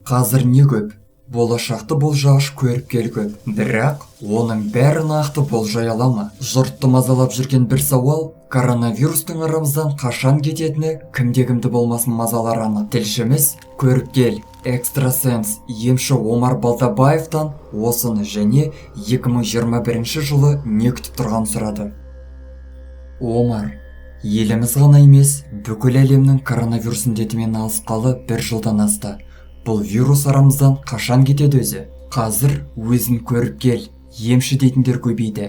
Қазір не көп? Болашақты болжағыш көріпкел көп. Бірақ оның бәрі нақты болжай ала ма? Жұртты мазалап жүрген бір сауал, коронавирустың арамыздан қашан кететіні кімде-кімді болмасын мазалар анық. Тілшіміз көріпкел, экстрасенс, емші Омар Балтабаевтан осыны және 2021 жылы не күтіп тұрғанын сұрады. Омар, еліміз ғана емес, бүкіл әлемнің коронавирус індетімен алысқалы 1 жылдан асты. Бұл вирус арамыздан қашан кетеді өзі? Қазір өзін көріпкел, емші дейтіндер көбейді.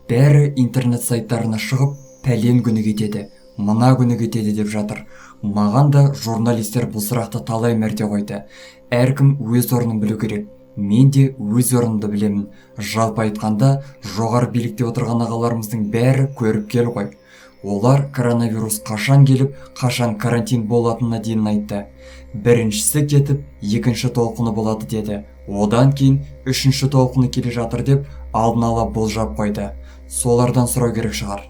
Бәрі интернет сайттарына шығып, пәлен күні кетеді, мына күні кетеді деп жатыр. Маған да журналистер бұл сұрақты талай мәрте қойды. Әркім өз орнын білу керек. Мен де өз орнымды білемін. Жалпы айтқанда, жоғары билікте отырған ағаларымыздың бәрі көріпкел ғой. Олар коронавирус қашан келіп, қашан карантин болатынына дейін айтты. Біріншісі кетіп, екінші толқыны болады деді. Одан кейін үшінші толқыны келе жатыр деп алдын ала болжап қойды. Солардан сұрау керек шығар.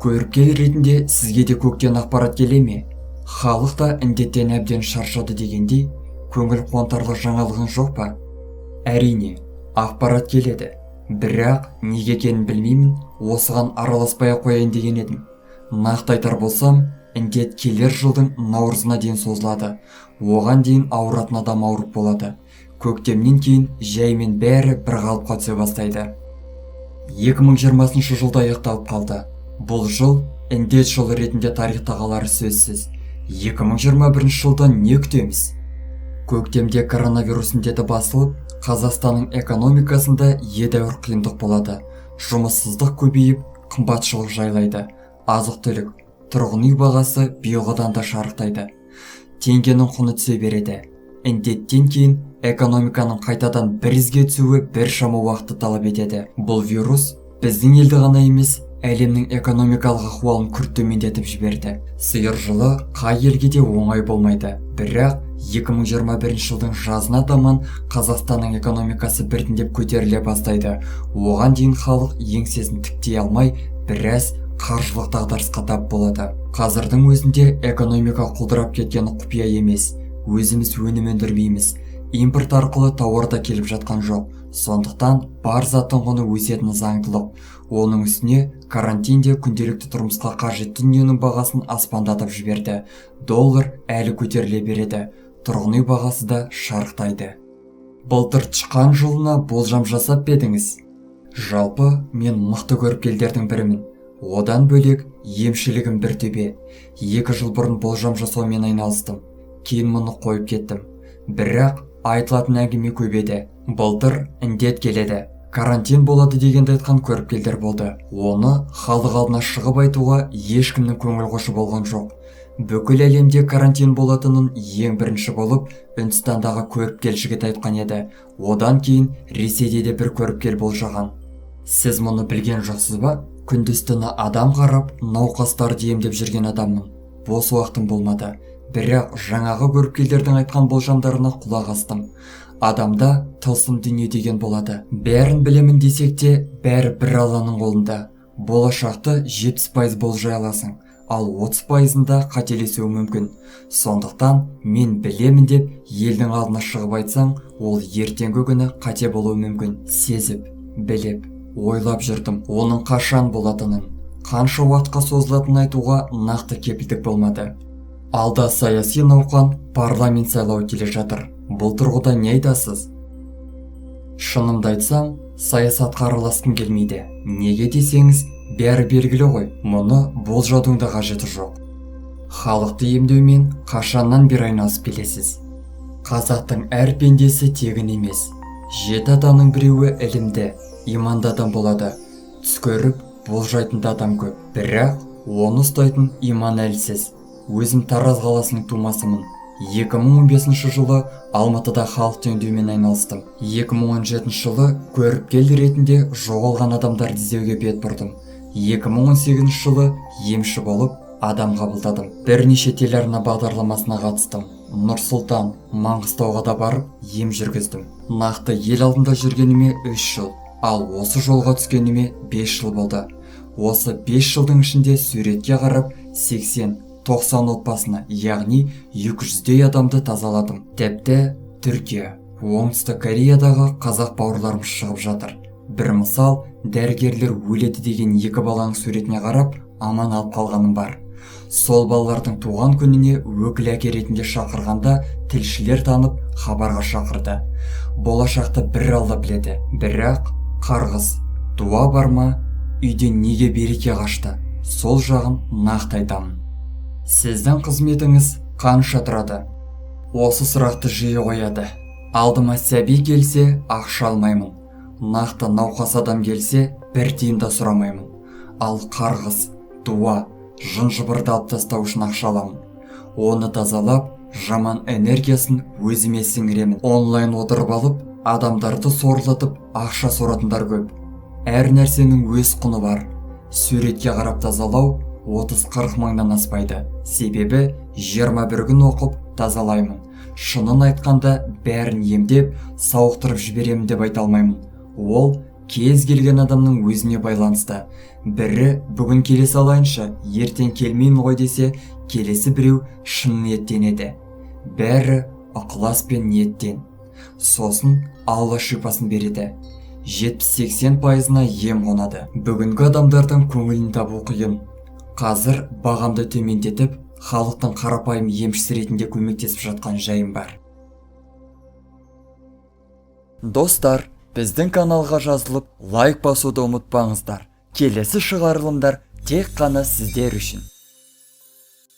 Көріпкел ретінде сізге де көктен ақпарат келе ме? Халық та індеттен әбден шаршады дегендей, көңіл қуантарлық жаңалығың жоқ па? Әрине, ақпарат келеді. Бірақ неге екенін білмеймін, осыған араласпай қояйын деген едім. Нақты айтар болсам, індет келер жылдың наурызына дейін созылады. Оған дейін ауыратын адам ауырып болады. Көктемнен кейін жаймен бәрі бір қалыпқа түсе бастайды. 2020 жылда аяқталып қалды. Бұл жыл індет жылы ретінде тарихта қалары сөзсіз. 2021 жылда не күтеміз? Көктемде коронавирус індеті басылып, Қазақстанның экономикасында едәуір қиындық болады. Жұмыссыздық көбейіп, қымбатшылық жайлайды. Азық-түлік, тұрғын үй бағасы биылғыдан да шарықтайды. Теңгенің құны түсе береді. Індеттен кейін экономиканың қайтадан бір ізге түсуі біршама уақытты талап етеді. Бұл вирус біздің елді ғана емес, әлемнің экономикалық ахуалын күрт төмендетіп жіберді. Сиыр жылы қай елге де оңай болмайды. Бірақ 2021 жылдың жазына таман Қазақстанның экономикасы біртіндеп көтеріле бастайды. Оған дейін халық еңсесін тіктей алмай, біраз қаржылық дағдарысқа тап болады. Қазірдің өзінде экономика құлдырап кеткені құпия емес. Өзіміз өнім өндірмейміз. Импорт арқылы тауар да келіп жатқан жоқ. Сондықтан бар заттың құны өсетіні заңдылық. Оның үстіне карантинде күнделікті тұрмысқа қажетті дүниенің бағасын аспандатып жіберді. Доллар әлі көтеріле береді. Тұрғын үй бағасы да шарықтайды. Былтыр тышқан жылына болжам жасап бедіңіз? Жалпы мен мықты көріпкелдердің бірімін. Одан бөлек емшілігім бір төбе. 2 жыл бұрын болжам жасаумен айналыстым. Кейін мұны қойып кеттім. Бірақ айтылатын әңгіме көп еді. Былтыр індет келеді, карантин болады дегенді айтқан көріпкелдер болды. Оны халық алдына шығып айтуға ешкімнің көңіл қошы болған жоқ. Бүкіл әлемде карантин болатынын ең бірінші болып Үндістандағы көріпкел жігіт айтқан еді. Одан кейін Ресейде де бір көріпкел болжаған. Сіз мұны білген жоқсыз ба? Күндіз-түні адам қарап, науқастарды емдеп жүрген адаммын. Бос уақытым болмады. Бірақ жаңағы көріпкелдердің айтқан болжамдарына құлақ астым. Адамда тылсым дүние деген болады. Бәрін білемін десек те, бәрі бір Алланың қолында. Болашақты 70% болжай аласың, ал 30%-ында қателесуі мүмкін. Сондықтан мен білемін деп елдің алдына шығып айтсаң, ол ертеңгі күні қате болуы мүмкін. Сезіп, біліп, ойлап жүрдім, оның қашан болатынын, қанша уақытқа созылатынын айтуға нақты кепілдік болмады. Алда саяси науқан, парламент сайлауы келе жатыр. Бұл тұрғыда не айтасыз? Шынымды айтсам, саясатқа араласқым келмейді. Неге десеңіз, бәрі белгілі ғой. Мұны болжаудың да қажеті жоқ. Халықты емдеумен қашаннан бері айналысып келесіз. Қазақтың әр пендесі тегін емес. 7 адамның біреуі ілімді, иманды адам болады. Түс көріп, болжайтын да адам көп. Бірақ оны ұстайтын иман әлсіз. Өзім Тараз қаласының тумасымын. 2015 жылы Алматыда халықты емдеумен айналыстым. 2017 жылы көріпкел ретінде жоғалған адамдарды іздеуге бет бұрдым. 2018 жылы емші болып адам қабылдадым. Бірнеше телеарна бағдарламасына қатыстым. Нұр-Сұлтан, Маңғыстауға да барып ем жүргіздім. Нақты ел алдында жүргеніме 3 жыл, ал осы жолға түскеніме 5 жыл болды. Осы 5 жылдың ішінде суретке қарап 80-90 отбасына, яғни 200-дей адамды тазаладым. Тіпті Түркия, Оңтүстік Кореядағы қазақ бауырларымыз шығып жатыр. Бір мысал, дәрігерлер өледі деген 2 баланың суретіне қарап аман алып қалғаным бар. Сол балалардың туған күніне өкіл әке ретінде шақырғанда тілшілер танып хабарға шақырды. Болашақты бір Алла біледі, бірақ қарғыс, дуа бар ма, үйде неге береке қашты, сол жағын нақты айтамын. Сіздің қызметіңіз қанша тұрады? Осы сұрақты жиі қояды. Алдыма сәби келсе ақша алмаймын, нақты науқас адам келсе бір тиын да сұрамаймын. Ал қарғыс, дуа, жын-жыбырды алып тастау үшін ақша аламын. Оны тазалап, жаман энергиясын өзіме сіңіремін. Онлайн отырып алып, адамдарды сорлатып ақша соратындар көп. Әр нәрсенің өз құны бар. Суретке қарап тазалау 30-40 мыңнан аспайды. Себебі 21 күн оқып тазалаймын. Шынын айтқанда бәрін емдеп, сауықтырып жіберемін деп айта алмаймын. Ол кез келген адамның өзіне байланысты. Бірі бүгін келе салайыншы, ертең келмеймін ғой десе, келесі біреу шын ниеттен еді. Бәрі ықылас пен ниеттен. Сосын Алла шипасын береді. 70-80%-на ем қонады. Бүгінгі адамдардың көңілін табу қиын. Қазір бағамды төмендетіп, халықтың қарапайым емшісі ретінде көмектесіп жатқан жайым бар. Достар, біздің каналға жазылып, лайк басуды ұмытпаңыздар. Келесі шығарылымдар тек қана сіздер үшін.